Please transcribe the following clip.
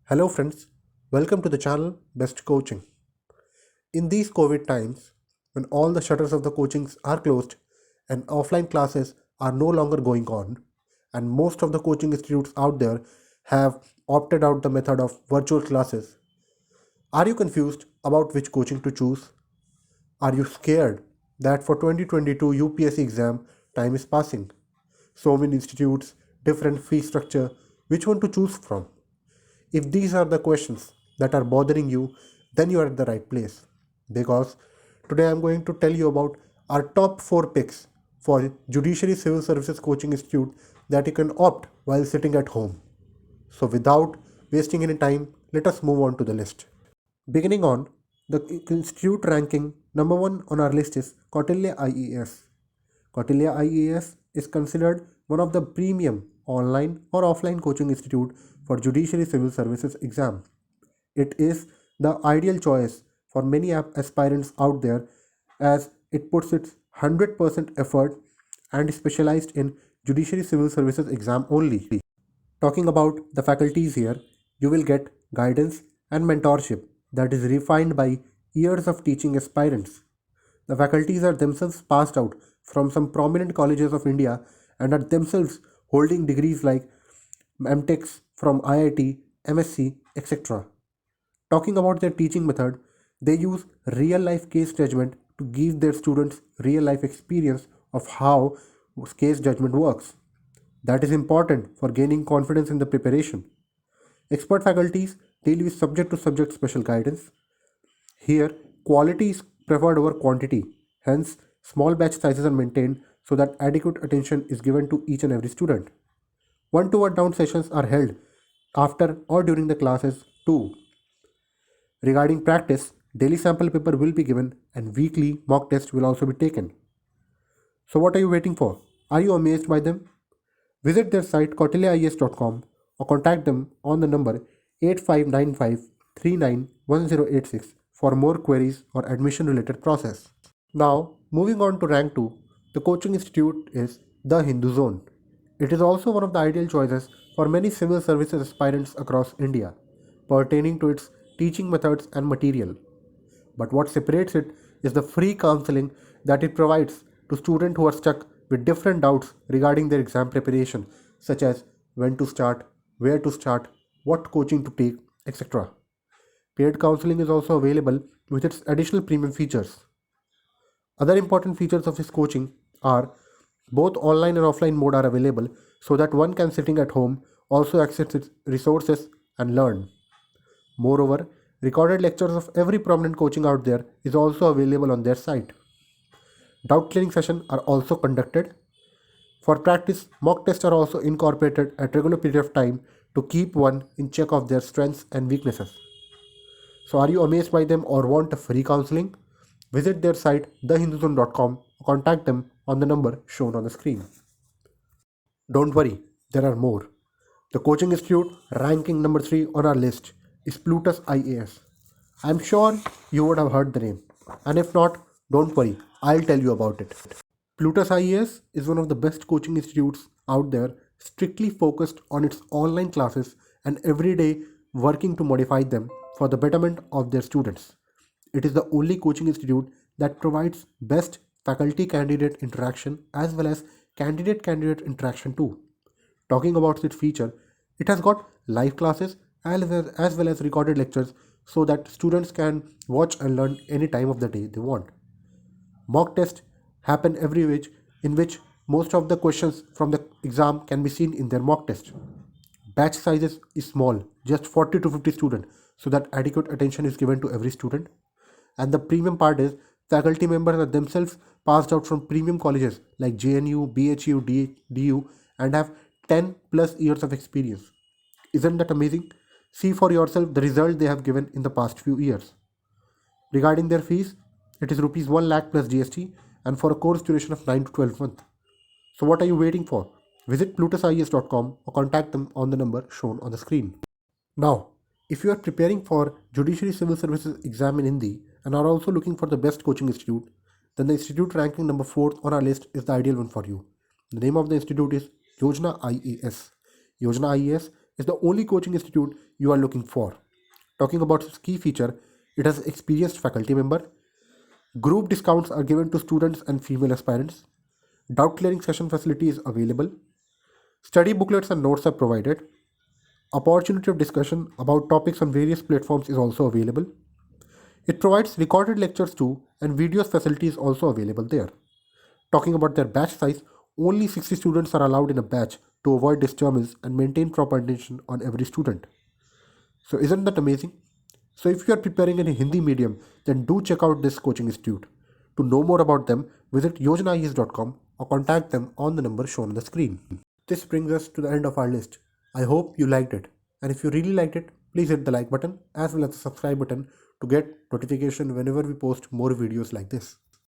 Hello, friends. Welcome to the channel Best Coaching. In these COVID times, when all the shutters of the coachings are closed and offline classes are no longer going on, and most of the coaching institutes out there have opted out the method of virtual classes, are you confused about which coaching to choose? Are you scared that for 2022 UPSC exam time is passing? So many institutes, different fee structure, which one to choose from? If these are the questions that are bothering you, then you are at the right place. Because today I'm going to tell you about our top 4 picks for Judiciary Civil Services Coaching Institute that you can opt while sitting at home. So without wasting any time, let us move on to the list. Beginning on, the institute ranking number 1 on our list is Kautilya IES. Kautilya IES is considered one of the premium online or offline coaching institute for judiciary civil services exam. It is the ideal choice for many aspirants out there as it puts its 100% effort and is specialized in judiciary civil services exam only. Talking about the faculties here, you will get guidance and mentorship that is refined by years of teaching aspirants. The faculties are themselves passed out from some prominent colleges of India and are themselves holding degrees like MTechs from IIT, MSc, etc. Talking about their teaching method, they use real life case judgment to give their students real life experience of how case judgment works. That is important for gaining confidence in the preparation. Expert faculties deal with subject to subject special guidance. Here, quality is preferred over quantity. Hence, small batch sizes are maintained so that adequate attention is given to each and every student. One to one down sessions are held after or during the classes too. Regarding practice, daily sample paper will be given and weekly mock test will also be taken. So what are you waiting for? Are you amazed by them? Visit their site kautilyaIS.com or contact them on the number 8595391086 for more queries or admission related process. Now, moving on to rank 2, the coaching institute is the Hindu Zone. It is also one of the ideal choices for many civil services aspirants across India, pertaining to its teaching methods and material. But what separates it is the free counseling that it provides to students who are stuck with different doubts regarding their exam preparation, such as when to start, where to start, what coaching to take, etc. Paid counseling is also available with its additional premium features. Other important features of this coaching are both online and offline mode are available so that one can sitting at home also access its resources and learn. Moreover, recorded lectures of every prominent coaching out there is also available on their site. Doubt clearing sessions are also conducted. For practice, mock tests are also incorporated at regular period of time to keep one in check of their strengths and weaknesses. So are you amazed by them or want a free counseling? Visit their site thehinduzone.com or contact them on the number shown on the screen. Don't worry, there are more. The coaching institute ranking number 3 on our list is Plutus IAS. I'm sure you would have heard the name, and if not, don't worry, I'll tell you about it. Plutus IAS is one of the best coaching institutes out there, strictly focused on its online classes and every day working to modify them for the betterment of their students. It is the only coaching institute that provides best faculty candidate interaction as well as candidate candidate interaction too. Talking about its feature, it has got live classes as well as recorded lectures so that students can watch and learn any time of the day they want. Mock tests happen every week in which most of the questions from the exam can be seen in their mock test. Batch sizes is small, just 40 to 50 students, so that adequate attention is given to every student. And the premium part is faculty members are themselves passed out from premium colleges like JNU, BHU, DU and have 10 plus years of experience. Isn't that amazing? See for yourself the result they have given in the past few years. Regarding their fees, it is rupees 1 lakh plus GST and for a course duration of 9 to 12 months. So what are you waiting for? Visit plutusies.com or contact them on the number shown on the screen. Now, if you are preparing for Judiciary Civil Services exam in Hindi and are also looking for the best coaching institute, then the institute ranking number 4 on our list is the ideal one for you. The name of the institute is Yojana IAS. Yojana IAS is the only coaching institute you are looking for. Talking about its key feature, it has experienced faculty member. Group discounts are given to students and female aspirants. Doubt clearing session facility is available. Study booklets and notes are provided. Opportunity of discussion about topics on various platforms is also available. It provides recorded lectures too, and videos facility is also available there. Talking about their batch size, only 60 students are allowed in a batch to avoid disturbance and maintain proper attention on every student. So, isn't that amazing? So, if you are preparing in a Hindi medium, then do check out this coaching institute. To know more about them, visit yojanaes.com or contact them on the number shown on the screen. This brings us to the end of our list. I hope you liked it. And if you really liked it, please hit the like button as well as the subscribe button to get notification whenever we post more videos like this.